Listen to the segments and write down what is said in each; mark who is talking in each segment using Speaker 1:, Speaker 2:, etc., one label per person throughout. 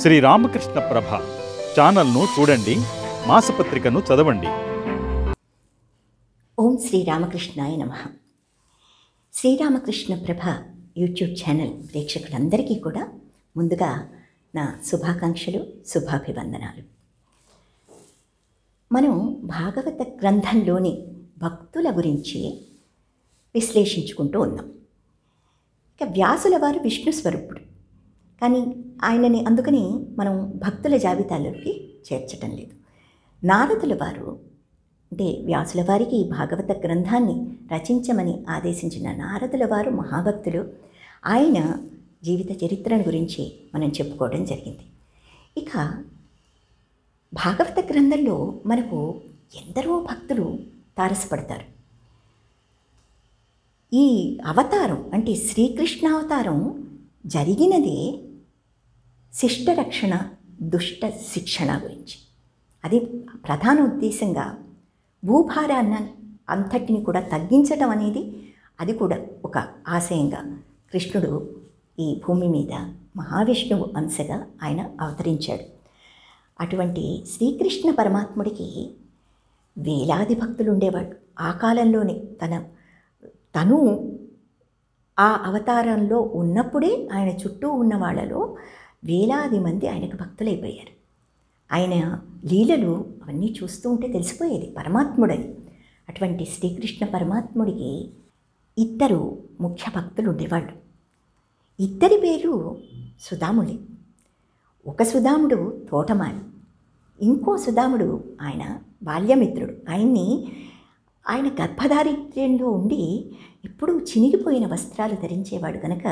Speaker 1: శ్రీ రామకృష్ణ ప్రభ ఛానల్ను చూడండి, మాసపత్రికను చదవండి.
Speaker 2: ఓం శ్రీ రామకృష్ణాయ నమః. శ్రీరామకృష్ణ ప్రభ యూట్యూబ్ ఛానల్ ప్రేక్షకులందరికీ కూడా ముందుగా నా శుభాకాంక్షలు, శుభాభివందనాలు. మనం భాగవత గ్రంథంలోని భక్తుల గురించి విశ్లేషించుకుంటూ ఉన్నాం. ఇక వ్యాసుల వారు విష్ణు స్వరూపుడు, కానీ ఆయనని అందుకని మనం భక్తుల జాబితాలోకి చేర్చటం లేదు. నారదుల వారు అంటే వ్యాసుల వారికి భాగవత గ్రంథాన్ని రచించమని ఆదేశించిన నారదుల వారు మహాభక్తులు. ఆయన జీవిత చరిత్రను గురించి మనం చెప్పుకోవడం జరిగింది. ఇక భాగవత గ్రంథంలో మనకు ఎందరో భక్తులు తారసపడతారు. ఈ అవతారం అంటే శ్రీకృష్ణ అవతారం జరిగినదే శిష్ట రక్షణ, దుష్ట శిక్షణ గురించి. అది ప్రధాన ఉద్దేశంగా భూభారాన్ని అంతటిని కూడా తగ్గించడం అనేది, అది కూడా ఒక ఆశయంగా కృష్ణుడు ఈ భూమి మీద మహావిష్ణువు అంశగా ఆయన అవతరించాడు. అటువంటి శ్రీకృష్ణ పరమాత్ముడికి వేలాది భక్తులు ఉండేవాడు. ఆ కాలంలోనే తను ఆ అవతారంలో ఉన్నప్పుడే ఆయన చుట్టూ ఉన్న వాళ్ళలో వేలాది మంది ఆయనకు భక్తులైపోయారు. ఆయన లీలలు అవన్నీ చూస్తూ ఉంటే తెలిసిపోయేది పరమాత్ముడని. అటువంటి శ్రీకృష్ణ పరమాత్ముడికి ఇద్దరు ముఖ్య భక్తులు ఉండేవాళ్ళు. ఇద్దరి పేరు సుదాములే. ఒక సుదాముడు తోటమాలి, ఇంకో సుదాముడు ఆయన బాల్యమిత్రుడు. ఆయన గర్భధారిత్ర్యంలో ఉండి ఎప్పుడూ చినిగిపోయిన వస్త్రాలు ధరించేవాడు కనుక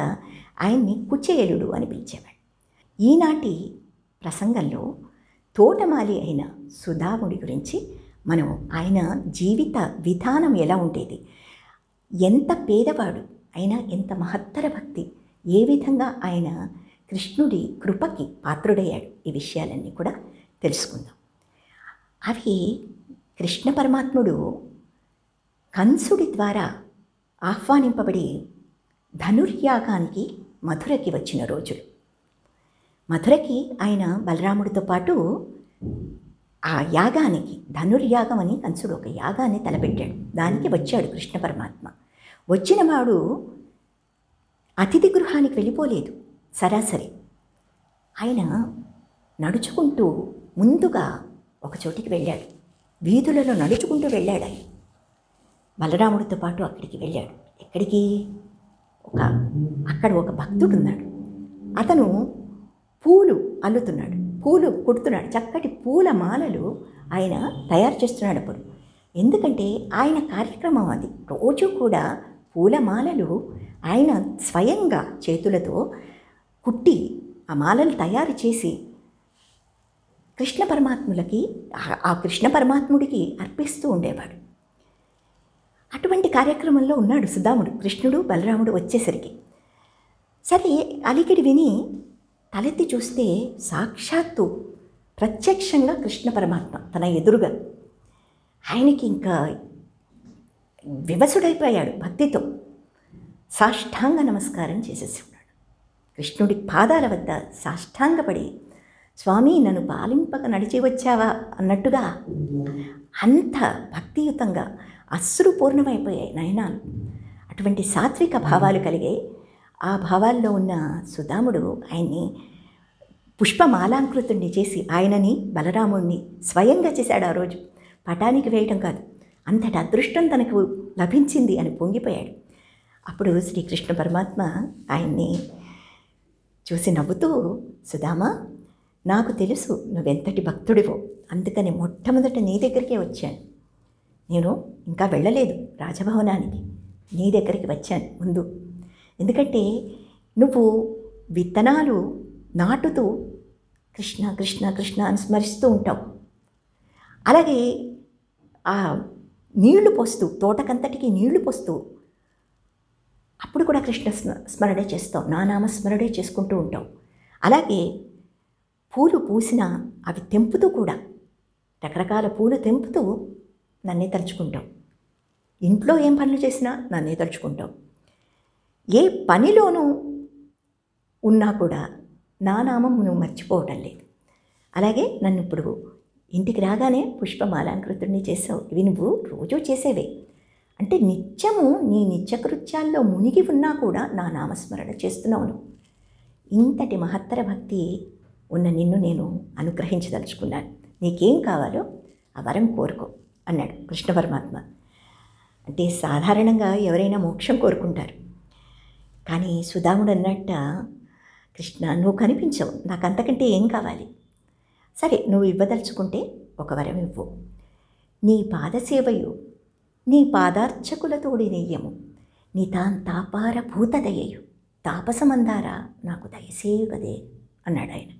Speaker 2: ఆయన్ని కుచేలుడు అని పిలిచేవాడు. ఈనాటి ప్రసంగంలో తోటమాలి అయిన సుదాముడి గురించి మనం ఆయన జీవిత విధానం ఎలా ఉండేది, ఎంత పేదవాడు అయినా ఎంత మహత్తర భక్తి, ఏ విధంగా ఆయన కృష్ణుడి కృపకి పాత్రుడయ్యాడు, ఈ విషయాలన్నీ కూడా తెలుసుకుందాం. అవి కృష్ణ పరమాత్ముడు కంసుడి ద్వారా ఆహ్వానింపబడి ధనుర్యాగానికి మధురకి వచ్చిన రోజులు. మధురకి ఆయన బలరాముడితో పాటు ఆ యాగానికి, ధనుర్యాగం అని కంసుడు ఒక యాగాన్ని తలపెట్టాడు, దానికి వచ్చాడు కృష్ణ పరమాత్మ. వచ్చిన వాడు అతిథి గృహానికి వెళ్ళిపోలేదు. సరాసరి ఆయన నడుచుకుంటూ ముందుగా ఒక చోటికి వెళ్ళాడు. వీధులలో నడుచుకుంటూ వెళ్ళాడు. ఆయన బలరాముడితో పాటు అక్కడికి వెళ్ళాడు. ఎక్కడికి? అక్కడ ఒక భక్తుడు ఉన్నాడు. అతను పూలు అల్లుతున్నాడు, పూలు కుడుతున్నాడు. చక్కటి పూల మాలలు ఆయన తయారు చేస్తున్నాడు అప్పుడు. ఎందుకంటే ఆయన కార్యక్రమం అది. రోజు కూడా పూలమాలలు ఆయన స్వయంగా చేతులతో కుట్టి ఆ మాలలు తయారు చేసి కృష్ణ పరమాత్ముడికి అర్పిస్తూ ఉండేవాడు. అటువంటి కార్యక్రమంలో ఉన్నాడు సుదాముడు. కృష్ణుడు బలరాముడు వచ్చేసరికి సరే అలికిడి విని తలెత్తి చూస్తే సాక్షాత్తు ప్రత్యక్షంగా కృష్ణ పరమాత్మ తన ఎదురుగా. ఆయనకి ఇంకా వివసుడైపోయాడు భక్తితో. సాష్టాంగ నమస్కారం చేసేసి ఉన్నాడు. కృష్ణుడి పాదాల వద్ద సాష్టాంగపడి, స్వామి నన్ను పాలింపక నడిచి వచ్చావా అన్నట్టుగా అంత భక్తియుతంగా అశ్రుపూర్ణమైపోయాయి నయనాలు. అటువంటి సాత్విక భావాలు కలిగాయి. ఆ భావాల్లో ఉన్న సుదాముడు ఆయన్ని పుష్పమాలాంకృతుణ్ణి చేసి ఆయనని బలరాముణ్ణి స్వయంగా చేశాడు. ఆ రోజు పటానికి వేయటం కాదు, అంతటి అదృష్టం తనకు లభించింది అని పొంగిపోయాడు. అప్పుడు శ్రీకృష్ణ పరమాత్మ ఆయన్ని చూసి నవ్వుతూ, సుదామా, నాకు తెలుసు నువ్వెంతటి భక్తుడివో, అందుకని మొట్టమొదట నీ దగ్గరికే వచ్చాను. నేను ఇంకా వెళ్ళలేదు రాజభవనానికి, నీ దగ్గరికి వచ్చాను ముందు. ఎందుకంటే నువ్వు విత్తనాలు నాటుతూ కృష్ణ కృష్ణ కృష్ణ అని స్మరిస్తూ ఉంటావు. అలాగే ఆ నీళ్లు పోస్తూ, తోటకంతటికి నీళ్లు పోస్తూ అప్పుడు కూడా కృష్ణ స్మరణే చేస్తావు, నా నామస్మరణే చేసుకుంటూ ఉంటావు. అలాగే పూలు పూసిన అవి తెంపుతూ కూడా, రకరకాల పూలు తెంపుతూ నన్నే తలుచుకుంటావు. ఇంట్లో ఏం పనులు చేసినా నన్నే తలుచుకుంటావు. ఏ పనిలోనూ ఉన్నా కూడా నా నామం నువ్వు మర్చిపోవటం లేదు. అలాగే నన్ను ఇప్పుడు ఇంటికి రాగానే పుష్పమాలాంకృతుడిని చేసావు. ఇవి నువ్వు రోజూ చేసేవే. అంటే నిత్యము నీ నిత్యకృత్యాల్లో మునిగి ఉన్నా కూడా నా నామస్మరణ చేస్తున్నావు నువ్వు. ఇంతటి మహత్తర భక్తి ఉన్న నిన్ను నేను అనుగ్రహించదలుచుకున్నాను. నీకేం కావాలో ఆ వరం కోరుకో అన్నాడు కృష్ణ పరమాత్మ. అంటే సాధారణంగా ఎవరైనా మోక్షం కోరుకుంటారు. కానీ సుధాముడు అన్నట్ట, కృష్ణ నువ్వు కనిపించవు, నాకు అంతకంటే ఏం కావాలి? సరే, నువ్వు ఇవ్వదలుచుకుంటే ఒక వరం ఇవ్వు. నీ పాదసేవయు నీ పాదార్చకులతోడి నెయ్యము నీ తాపార భూతదయ్యు తాపసమందారా నాకు దయసేయుగదే అన్నాడు ఆయన.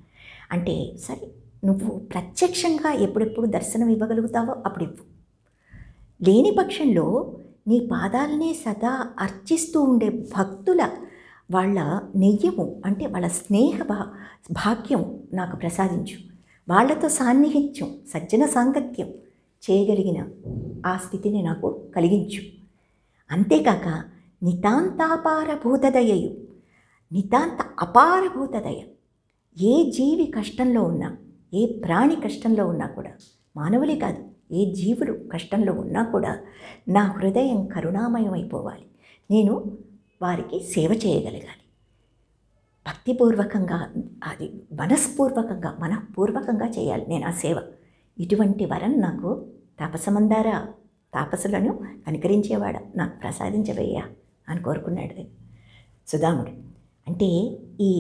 Speaker 2: అంటే సరే, నువ్వు ప్రత్యక్షంగా ఎప్పుడెప్పుడు దర్శనం ఇవ్వగలుగుతావో అప్పుడు ఇవ్వు. లేని పక్షంలో నీ పాదాలనే సదా అర్చిస్తూ ఉండే భక్తుల వాళ్ళ నెయ్యము అంటే వాళ్ళ స్నేహ భాగ్యం నాకు ప్రసాదించు. వాళ్లతో సాన్నిహిత్యం, సజ్జన సాంగత్యం చేయగలిగిన ఆ స్థితిని నాకు కలిగించు. అంతేకాక నితాంతాపారభూతదయయు, నితాంత అపారభూతదయ, ఏ జీవి కష్టంలో ఉన్నా, ఏ ప్రాణి కష్టంలో ఉన్నా కూడా, మానవులే కాదు ఏ జీవులు కష్టంలో ఉన్నా కూడా నా హృదయం కరుణామయం అయిపోవాలి. నేను వారికి సేవ చేయగలగాలి. భక్తిపూర్వకంగా, అది మనఃపూర్వకంగా చేయాలి నేను ఆ సేవ. ఇటువంటి వరం నాకు తాపసమందారా, తాపసులను కనికరించేవాడా నాకు ప్రసాదించవయ్యా అని కోరుకున్నాడు సుధాముడు. అంటే ఈ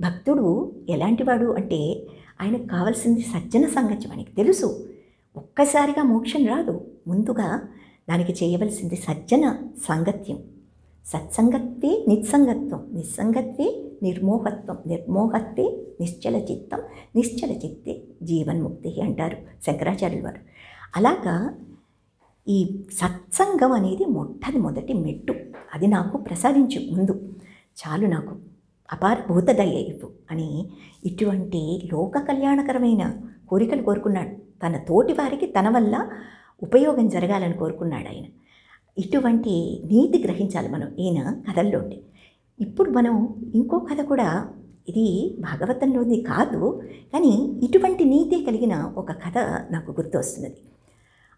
Speaker 2: భక్తుడు ఎలాంటివాడు అంటే, ఆయనకు కావాల్సింది సజ్జన సాంగత్యం. ఆయనకి తెలుసు ఒక్కసారిగా మోక్షం రాదు, ముందుగా దానికి చేయవలసింది సజ్జన సాంగత్యం. సత్సంగత్వే నిస్సంగత్వం, నిస్సంగత్వే నిర్మోహత్వం, నిర్మోహత్వే నిశ్చల చిత్తం, నిశ్చల చిత్తే జీవన్ముక్తి అంటారు శంకరాచార్యుల వారు. అలాగా ఈ సత్సంగం అనేది మొట్టమొదటి మెట్టు. అది నాకు ప్రసాదించు ముందు, చాలు నాకు అపార భూతదయ ఇవ్వు అని ఇటువంటి లోక కళ్యాణకరమైన కోరికలు కోరుకున్నాడు. తన తోటి వారికి తన వల్ల ఉపయోగం జరగాలని కోరుకున్నాడు ఆయన. ఇటువంటి నీతి గ్రహించాలి మనం ఈయన కథల్లోండి. ఇప్పుడు మనం ఇంకో కథ కూడా, ఇది భాగవతంలోది కాదు కానీ ఇటువంటి నీతి కలిగిన ఒక కథ నాకు గుర్తు వస్తున్నది.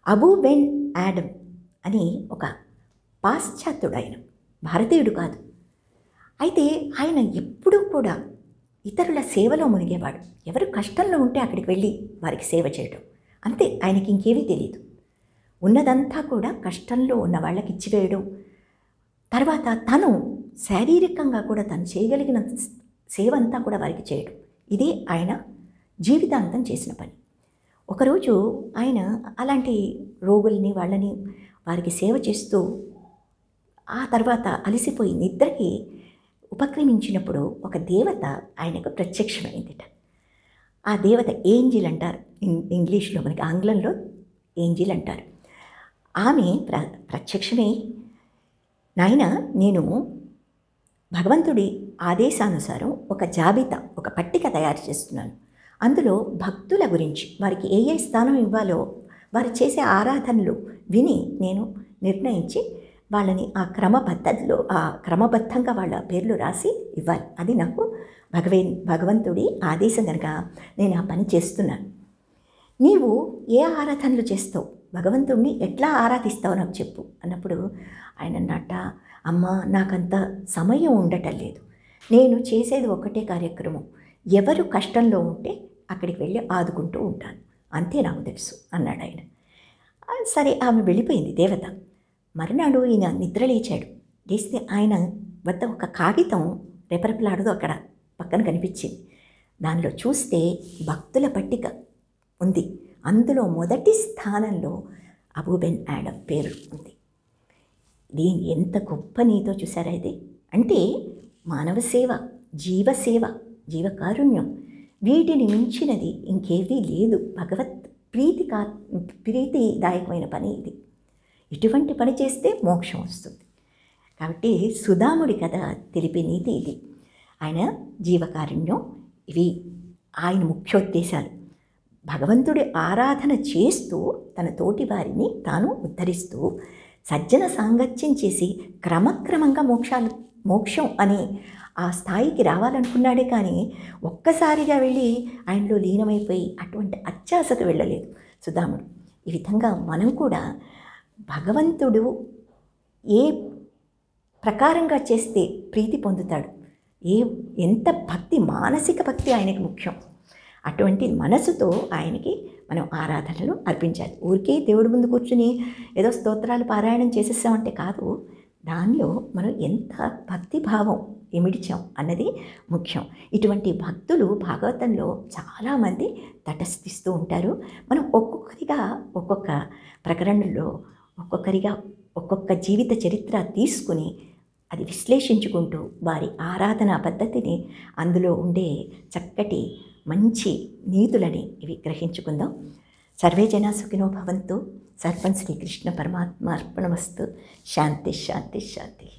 Speaker 2: అబూ బెన్ యాడమ్ అని ఒక పాశ్చాత్యుడు, ఆయన భారతీయుడు కాదు. అయితే ఆయన ఎప్పుడూ కూడా ఇతరుల సేవలో మునిగేవాడు. ఎవరు కష్టంలో ఉంటే అక్కడికి వెళ్ళి వారికి సేవ చేయడం, అంతే. ఆయనకి ఇంకేమీ తెలియదు. ఉన్నదంతా కూడా కష్టంలో ఉన్న వాళ్ళకి ఇచ్చివేయడం, తర్వాత తను శారీరకంగా కూడా తను చేయగలిగిన సేవ అంతా కూడా వారికి చేయడం, ఇదే ఆయన జీవితాంతం చేసిన పని. ఒకరోజు ఆయన అలాంటి రోగుల్ని వాళ్ళని వారికి సేవ చేస్తూ ఆ తర్వాత అలసిపోయి నిద్రకి ఉపక్రమించినప్పుడు ఒక దేవత ఆయనకు ప్రత్యక్షమైందిట. ఆ దేవత ఏంజిల్ అంటారు ఇంగ్లీష్లో, మనకి ఆంగ్లంలో ఏంజిల్ అంటారు. ఆమె ప్రత్యక్షమై, నాయన నేను భగవంతుడి ఆదేశానుసారం ఒక జాబితా, ఒక పట్టిక తయారు చేస్తున్నాను. అందులో భక్తుల గురించి వారికి ఏ ఏ స్థానం ఇవ్వాలో వారు చేసే ఆరాధనలు విని నేను నిర్ణయించి వాళ్ళని ఆ క్రమబద్ధంగా వాళ్ళ పేర్లు రాసి ఇవ్వాలి. అది నాకు భగవంతుడి ఆదేశం కనుక నేను ఆ పని చేస్తున్నాను. నీవు ఏ ఆరాధనలు చేస్తావు, భగవంతుడిని ఎట్లా ఆరాధిస్తావు నాకు చెప్పు అన్నప్పుడు ఆయన అన్నట్ట, అమ్మ నాకంత సమయం ఉండటం లేదు, నేను చేసేది ఒకటే కార్యక్రమం, ఎవరు కష్టంలో ఉంటే అక్కడికి వెళ్ళి ఆదుకుంటూ ఉంటాను, అంతే నాకు తెలుసు అన్నాడు ఆయన. సరే, ఆమె వెళ్ళిపోయింది దేవత. మరునాడు ఈయన నిద్ర లేచాడు. లేస్తే ఆయన వద్ద ఒక కాగితం రెపరెపలాడుతూ అక్కడ పక్కన కనిపించింది. దానిలో చూస్తే భక్తుల పట్టిక ఉంది. అందులో మొదటి స్థానంలో అబూ బెన్ యాడమ్ పేరు ఉంది. దీని ఎంత గొప్ప నీతో చూసారా ఇది. అంటే మానవ సేవ, జీవసేవ, జీవకారుణ్యం, వీటిని మించినది ఇంకేవీ లేదు. భగవత్ ప్రీతిదాయకమైన పని ఇది. ఇటువంటి పని చేస్తే మోక్షం వస్తుంది. కాబట్టి సుధాముడి కథ తెలిపే నీతి ఇది. ఆయన జీవకారుణ్యం, ఇవి ఆయన ముఖ్యోద్దేశాలు. భగవంతుడి ఆరాధన చేస్తూ తన తోటి వారిని తాను ఉద్ధరిస్తూ సజ్జన సాంగత్యం చేసి క్రమక్రమంగా మోక్షం అనే ఆ స్థాయికి రావాలనుకున్నాడే కానీ ఒక్కసారిగా వెళ్ళి ఆయనలో లీనమైపోయి అటువంటి అత్యాశకు వెళ్ళలేదు సుధాముడు. ఈ విధంగా మనం కూడా భగవంతుడు ఏ ప్రకారంగా చేస్తే ప్రీతి పొందుతాడు, ఎంత భక్తి, మానసిక భక్తి ఆయనకి ముఖ్యం. అటువంటి మనసుతో ఆయనకి మనం ఆరాధనలు అర్పించాలి. ఊరికే దేవుడి ముందు కూర్చుని ఏదో స్తోత్రాలు పారాయణం చేసేసామంటే కాదు, దానిలో మనం ఎంత భక్తిభావం ఇమిడిచాం అన్నది ముఖ్యం. ఇటువంటి భక్తులు భాగవతంలో చాలామంది తటస్థిస్తూ ఉంటారు. మనం ఒక్కొక్కరిగా ఒక్కొక్క ప్రకరణలో ఒక్కొక్క జీవిత చరిత్ర తీసుకుని అది విశ్లేషించుకుంటూ వారి ఆరాధనా పద్ధతిని, అందులో ఉండే చక్కటి మంచి నీతులని ఇవి గ్రహించుకుందాం. సర్వే జనా సుఖినో భవంతు. సర్వం శ్రీకృష్ణ పరమాత్మ అర్పణమస్తు. శాంతి శాంతి శాంతి.